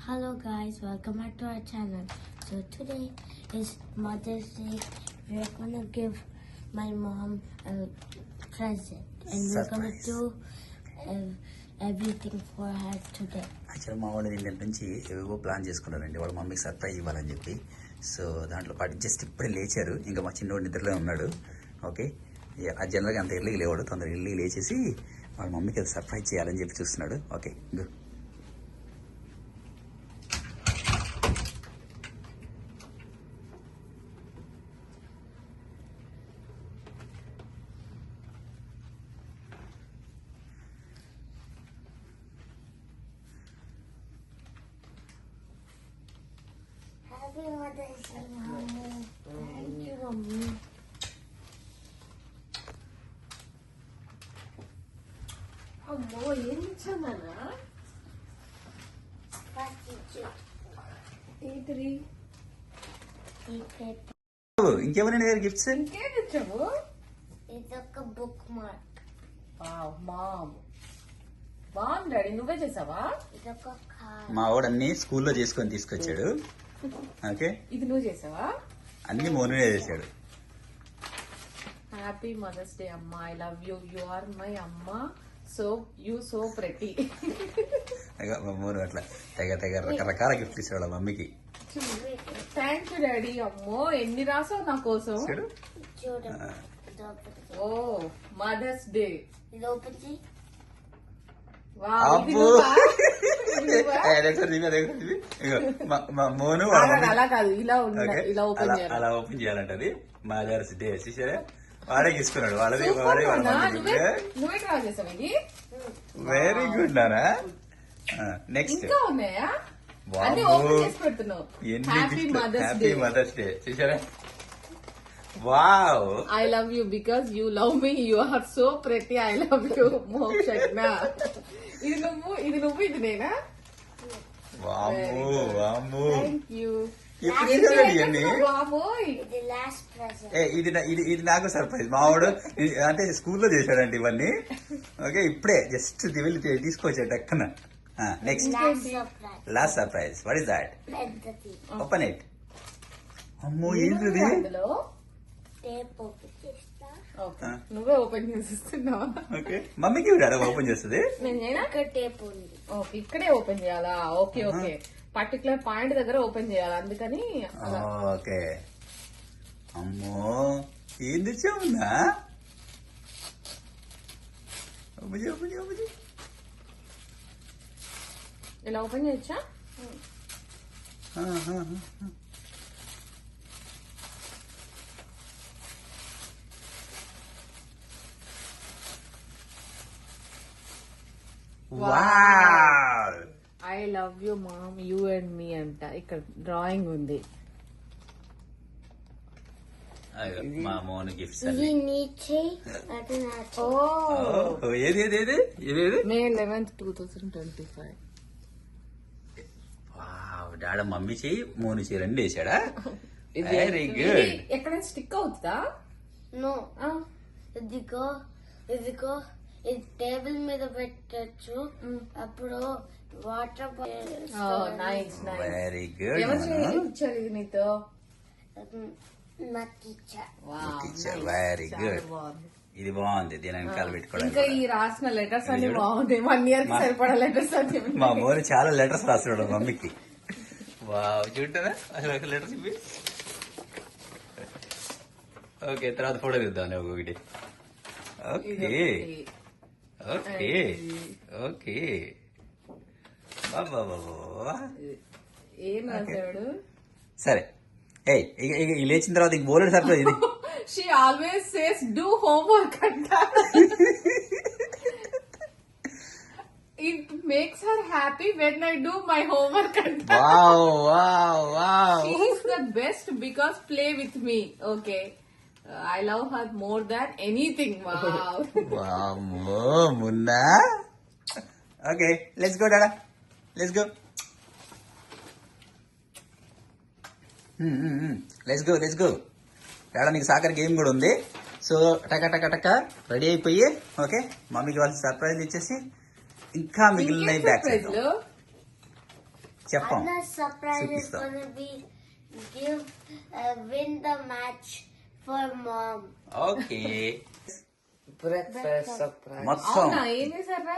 Hello guys, welcome back to our channel. So today is Mother's Day. We're gonna give my mom a present and we're gonna do everything for her today. Actual మా వాడు నిన్నటి నుంచి ఏవో plan చేసుకున్నారండి వాళ్ళ మమ్మీకి surprise ఇవ్వాలని చెప్పి. సో దాంట్లో పాటు జస్ట్ ఇప్పుడే లేచారు, ఇంకా మా చిన్నోడు నిద్రలో ఉన్నాడు. ఓకే, ఆ జనరల్గా అంత ఎర్లీగా లేవాడు, తొందరగా ఎర్లీగా లేచేసి వాళ్ళ మమ్మీకి అది సర్ప్రైజ్ చేయాలని చెప్పి చూస్తున్నాడు. Okay good. Happy Mother's Day, Mommy. Thank you, Mommy. అమ్మో ఏం ఇచ్చామన్నా ఏంటిది ఇంకేమైనా గిఫ్ట్స్? ఇంకేం ఇచ్చావు? ఇదొక బుక్ మార్క్. మామ్ బాగుంది డాడీ, నువ్వే చేసావా? ఇదొక కార్డ్. మా వాడు అన్ని స్కూల్లో చేసుకొని తీసుకొచ్చాడు. ఓకే, ఇది నువ్వు చేసావా? అన్ని మోనునే చేశాడు. హ్యాపీ మదర్స్ డే అమ్మా, I love you, you are my అమ్మా, సో యూ సో ప్రెటీ. మా మోను అట్లా తెగ తెగ రకరకాల గిఫ్ట్ ఇస్తాడు వాళ్ళ మమ్మీకి. Thank you daddy. అమ్మో ఎన్ని రాసావు నా కోసం. చూడు. ఓ మదర్స్ డే. ఇది ఓపెన్ చేయి. మోను అలా కాదు, ఇలా ఓపెన్ చేయాలి. అలా ఓపెన్ చేయాలంటది. మదర్స్ డే చూసారా, వాడే తీసుకున్నాడు. వాళ్ళది నువ్వే ట్రై చేసావు ఇది. వెరీ గుడ్ నానా. నెక్స్ట్ ఇంకా ఉన్నాయా? అన్ని ఓపెన్ చేసి పెడుతున్నావు. హ్యాపీ మదర్స్ డే చూసారా. Wow, I love you because you love me, you are so pretty, I love you Mokshagna. ఇది నువ్వు ఇది నేనా? వామ్మో వామ్మో, థ్యాంక్ యూ. ఇది లాస్ట్ ప్రెజెంట్. ఇది నాకు సర్ప్రైజ్. మావాడు అంటే స్కూల్లో చేశాడండి ఇవన్నీ. ఓకే, ఇప్పుడే జస్ట్ వెళ్ళి తీసుకొచ్చాడు టక్కన. Next last surprise. What is that? Open it. అమ్మో ఏంటిది? అందులో టేప్ ఓపెన్ చేస్తా. నువ్వే ఓపెన్ చేసిస్తున్నావా? ఓకే, మమ్మీకి ఓపెన్ చేస్తుంది. నేను టేప్ ఉంది. ఓకే, ఇక్కడే ఓపెన్ చేయాలా? ఓకే ఓకే, పర్టికులర్ పాయింట్ దగ్గర ఓపెన్ చేయాలి, అందుకని. ఓకే, అమ్మో ఏం తెచ్చావుందా? ఇలా ఓపెన్ చేయొచ్చా? Wow, I love you mom, you and me అంట. ఇక్కడ డ్రాయింగ్ ఉంది. మా మోను గిఫ్ట్స్. ఇది నీచే, అది నాచే. ఏది ఏది ఏది ఏది? మే 11th 2025. వావ్, డాడ మమ్మీ చెయ్యి మోను చెయ్యి రెండు వేసాడా? Very good. ఎక్కడైనా స్టిక్ అవుతుందా? నో. ఇదిగో ఇదిగో, ఇది టేబుల్ మీద పెట్టచ్చు. అప్పుడు water nice nice. Very good. ఎవరు ఇచ్చారు ఇది నీతో? మా టీచర్. టీచర్. Very good. ఇది బాగుంది, దీని వెనకాల ఇంకా పెట్టుకోవడానికి. ఈ రాసిన లెటర్స్ అన్ని బాగుంది. 1 year కి సరిపడా లెటర్స్ అని. మా మోని చాలా లెటర్స్ రాస్తున్నాడు మమ్మీకి. వావ్, చూంటారా అసలు లెటర్స్ ఇవి. ఓకే, తర్వాత ఫోటో తీద్దాం ఒక్కొక్కటి. Okay okay okay. బాబా ఏం రాశాడు? సరే, ఏ ఇక లేచిన తర్వాత ఇంక బోలెడు సర్ప్రైజ్ ఇది. She always says do homework అంట. It makes her happy when I do my homework అంట. Wow wow wow. She is the best because play with me. Okay. I love her more than anything. Wow. వామ్మో Munna. Okay, let's go dada, let's go. Let's go dada. నీకు soccer game కూడా ఉంది. So టక టక టక ready అయిపోయి, okay, మమ్మీకి వాళ్ళు సర్ప్రైజ్ ఇచ్చేసి ఇంకా మిగిలిన బ్యాగ్స్. చెప్పాం Another surprise is చూపిస్తాం. gonna be win the match for mom. Okay Breakfast surprise. మొత్తం అవునా ఏం చేశారా?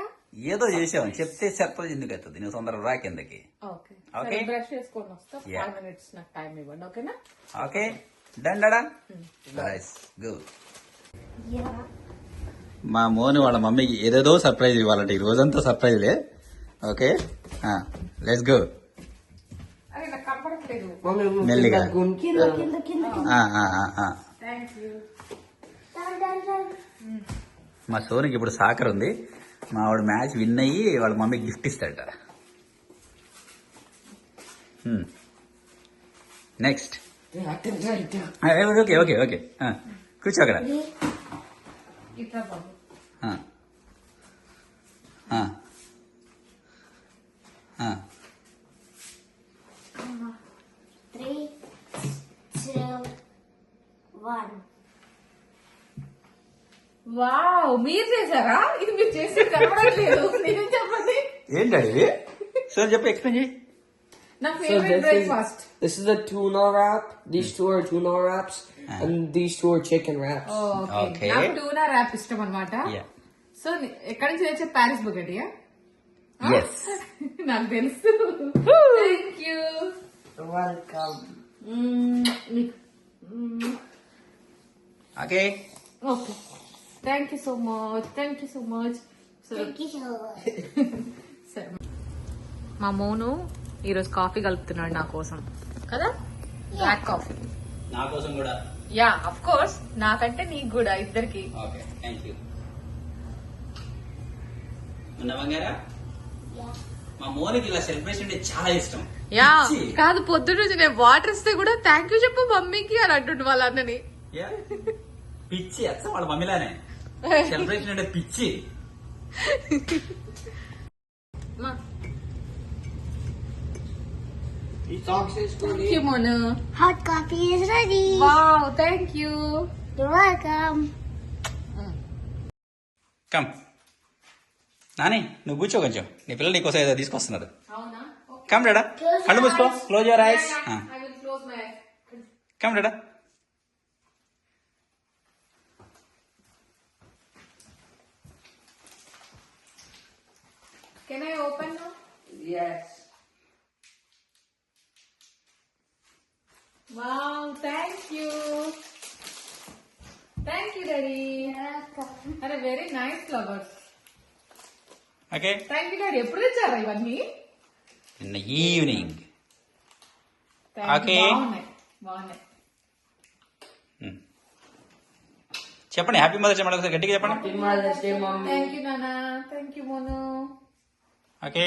ఏదో చేసాం చెప్తే సర్ప్రైజ్ ఎందుకు అవుతుంది నువ్వు తొందరగా రా కిందకి ఓకే Okay. బ్రష్ చేసుకొని వస్తా. Yeah. 5 minutes నాకు టైం ఇవ్వండి, ఓకేనా? Okay done dada good Yeah. మా మోని వాళ్ళ మమ్మీకి ఏదేదో సర్ప్రైజ్ ఇవ్వాలంటే ఈ రోజంతా సర్ప్రైజ్లే ఓకే లెట్స్ గో అరే నాకు కనపడట్లేదు. Mommy, we'll Melliga. get gun. Kinda. Thank you. Dun. మా సోనికి ఇప్పుడు సాకర్ ఉంది మా ఆవిడ మ్యాచ్ విన్ అయ్యి వాళ్ళ మమ్మీకి గిఫ్ట్ ఇస్తాడట నెక్స్ట్ ఓకే ఓకే ఓకే కూర్చో అక్కడ ఇట్లా బాబు. ఆ. ఆ. ఆ. 3, 2, 1. వావ్, మీరు చేశారా? ఇది మీరు చేసి కనపడట్లేదు. నేనేం చెప్పండి? ఏంటది సో చెప్పు ఎక్స్ప్లెయిన్ చేయి నా So favourite breakfast. this is a tuna wrap. These two are tuna wraps, and these two are chicken wraps. Okay, Okay. నాకు టూనా ర్యాప్ ఇష్టం అన్నమాట. Yeah. సో ఎక్కడి నుంచి తెచ్చే? ప్యారిస్ బుగటియా? ఎస్ నాకు తెలుసు. Thank you. Welcome. Okay okay, thank you so much. Thank you so much. Thank you so much. సరే, మా మోను ఈరోజు కాఫీ కలుపుతున్నాడు నా కోసం కదా, బ్లాక్ కాఫీ. నా కోసం కూడా యా అఫ్ కోర్స్, నాకంటే నీకు కూడా, ఇద్దరికి. ఓకే థ్యాంక్ యూ బంగారా Yeah. మా మోనికి ఇలా సెలబ్రేషన్ అంటే చాలా ఇష్టం యా పిచ్చి. కాదు, పొద్దున్న నుంచి నేను వాటర్ ఇస్తే కూడా థ్యాంక్ యూ చెప్పు మమ్మీకి అని అంటుండు వాళ్ళ అన్నని. Yeah. పిచ్చి అచ్చ వాళ్ళ మమ్మీలానే సెలబ్రేషన్ అంటే పిచ్చి These socks is good. Thank you Monu. Hot coffee is ready. Wow, thank you. You're welcome. Come Nani నువ్వు కూర్చో కొంచెం నీ పిల్లలు నీకోసం ఏదో తీసుకొస్తున్నారు అవునా? కమ్ డాడా కళ్ళు మూసుకో close your eyes I will close my eyes. Come dada Can I open now? Yes. Wow, thank you. Thank you, Daddy. Welcome. Are very nice flowers. Okay Thank you, Daddy. ఎప్పుడు తెచ్చారా ఇవన్నీ? నిన్న evening Thank you. Okay. బాగున్నాయి. చెప్పండి happy mother's day మళ్ళీ ఒకసారి గట్టిగా చెప్పండి Happy Mother's Day, Mommy. Thank you, Nana. Thank you, Monu. Okay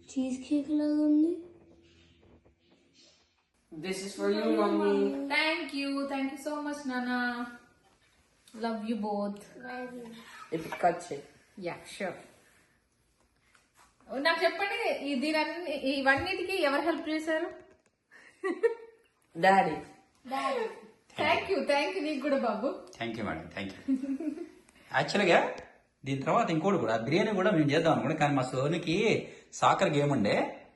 Cheesecake laga undi. This is for you, Mommy. Thank you. Thank you so much, Nana. Love you both. If it cuts it. Yeah, sure. నాకు చెప్పండి, ఇవన్నిటికీ ఎవరు help చేశారు? Daddy. Thank you నీకు కూడా బాబు. Thank you madam thank you యాక్చువల్గా దీని తర్వాత ఇంకోటి కూడా బిర్యానీ కూడా మేము చేద్దాం అనుకోండి కానీ మా సోనికి సాకర్ గేమ్ ఉండే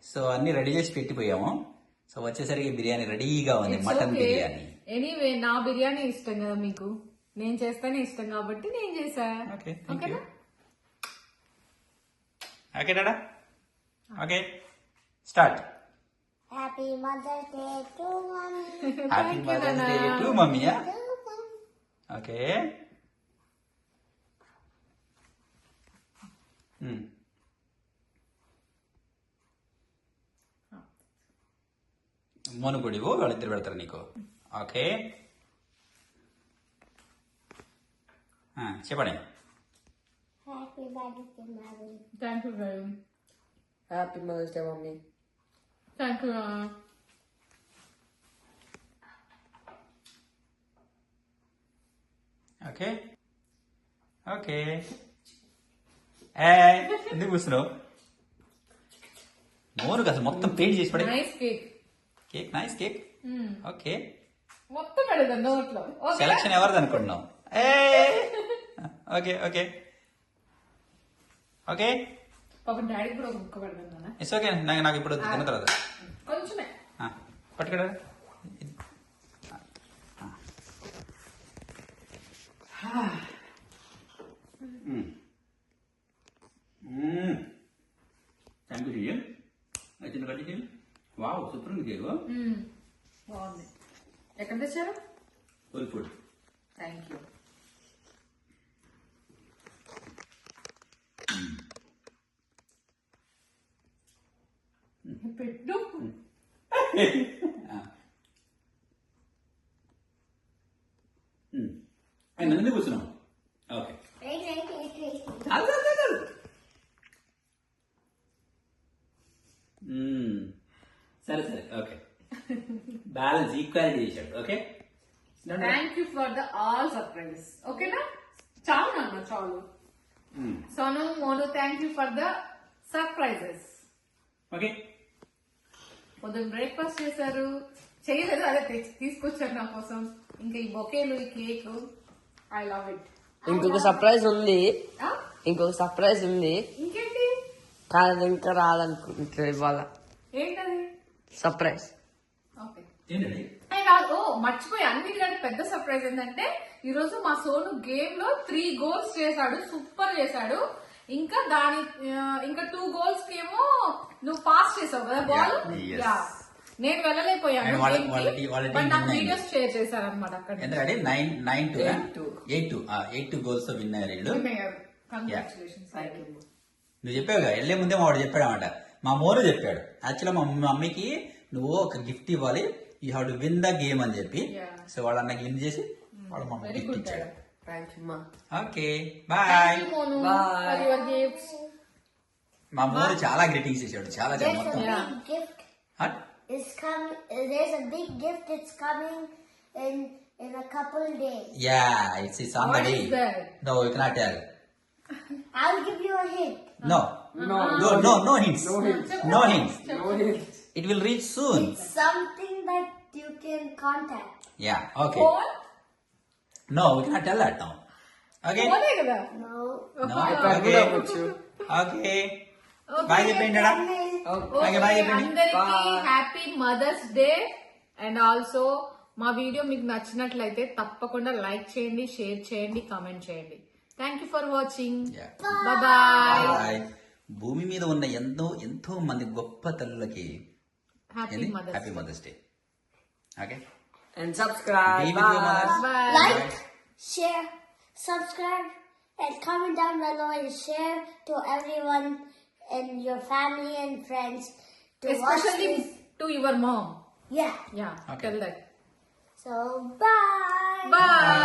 సో అన్ని రెడీ చేసి పెట్టిపోయాము సో వచ్చేసరికి బిర్యానీ రెడీగా ఉంది మటన్ బిర్యానీ ఎనీవే నా బిర్యానీ ఇష్టం కదా మీకు, నేను చేస్తేనే ఇష్టం కాబట్టి నేను చేసా. ఓకే థ్యాంక్ యూ ఓకేనా? Okay dada okay start Happy Mother's Day to mommy. Happy mother's day to మమ్మీయా ఓకే మోనుగుడివు వాళ్ళిద్దరు పెడతారు నీకు ఓకే చెప్పండి Happy Mother's Day, mommy. Thank you very Happy Mother's Day, Mommy. Thank you. Okay okay ఎందుకు కూర్చున్నావు మోనుకు అసలు మొత్తం పెయింట్ చేసి పడే nice cake. Cake nice cake okay మొత్తం పెడదాం నోట్లో. సెలక్షన్ ఎవరిది అనుకుంటున్నావు ఓకే ఓకే ఓకే పాపం డాడీకి కూడా ఒక ముక్క పెడతాను. It's okay. నాకు ఇప్పుడు తిన్న తర్వాత కొంచెమే. పట్టుకడా. Thank you Srijan. చిన్న కట్టి వావ్ సూపర్ ఉంది కేక్. బాగుంది. ఎక్కడ తెచ్చారు? Full food. Thank you. పెట్టు. నన్ను కూర్చున్నాం. ఓకే సరే సరే ఓకే. బ్యాలెన్స్ ఈక్వాలిటీ చేశాడు. Okay thank you for the all surprises. ఓకేనా? చాలు నాన్న చాలు. Sonu Monu thank you for the surprises. Okay. పొద్దున్న బ్రేక్ఫాస్ట్ చేశారు. చేయలేదు, అదే తీసుకొచ్చారు నా కోసం. ఇంకా ఈ బొకేలు, ఈ కేక్, ఐ లవ్ ఇట్. ఇంకొక సర్ప్రైజ్ ఉంది. ఇంకేంటి? కానీ ఇంకా రాదనుకుంటా ఇవాళ. ఏంటది? సర్ప్రైజ్. ఓకే. ఏంటండి? కాదు, మర్చిపోయి అన్నిటికంటే పెద్ద సర్ప్రైజ్ ఏంటంటే ఈ రోజు మా సోను గేమ్ లో 3 goals చేశాడు. సూపర్ చేశాడు. ఇంకా 2 goals కేమో నువ్వు పాస్ చేసావు కదా బాల్. Yes. యా, నేను వెళ్ళలేకపోయాను. And వాళ్ళ team నాకు win వీడియోస్ షేర్ చేశారనమాట అక్కడ. ఎందుకంటే 8-2 గోల్స్ తో విన్ అయ్యారు వీళ్ళు. కంగ్రాచులేషన్స్. నువ్వు చెప్పావుగా వెళ్లే ముందే మా వాడు చెప్పాడు అనమాట. మా మోను చెప్పాడు యాక్చువల్గా మా మమ్మీకి నువ్వు ఒక గిఫ్ట్ ఇవ్వాలి, you have to win the game అని చెప్పి. సో వాళ్ళ అన్నకి విన్ చేసి వాళ్ళ మమ్మీ వెరీ గిఫ్ట్ గుడ్. ఇచ్చాడు. థ్యాంక్ యూ మా. Okay bye. Bye. Your gifts. మా మోను చాలా గ్రీటింగ్స్ ఇచ్చాడు. చాలా There's మొత్తం. a big gift. Huh? It's coming. There's a big gift. It's coming in a couple days. Yeah, it's on the What way. is that? No, you cannot tell. I'll give you a hint. No. No. No hints. No hints. No hints. No hints. It will reach soon. It's something that you can contact. Yeah, okay. Phone? No, we cannot tell that now. Okay? ఫోనే కదా. No. No, iPad okay. కూడా అవ్వచ్చు. Okay. Bye చెప్పండి డా. Okay, bye చెప్పండి. అందరికి happy mother's day. And also మా video మీకు నచ్చినట్లయితే తప్పకుండా లైక్ చేయండి, షేర్ చేయండి, కామెంట్ చేయండి. Thank you for watching. Yeah. Bye. Bye. భూమి మీద ఉన్న ఎంతో మంది గొప్ప తల్లులకి happy mother's happy mother's day. Okay And subscribe. Be with your Bye. mothers. Bye. Like, share, subscribe, and comment down below and share to everyone and your family and friends to watch Especially this. to your mom. Yeah. Yeah, Okay. tell that. So bye. Bye.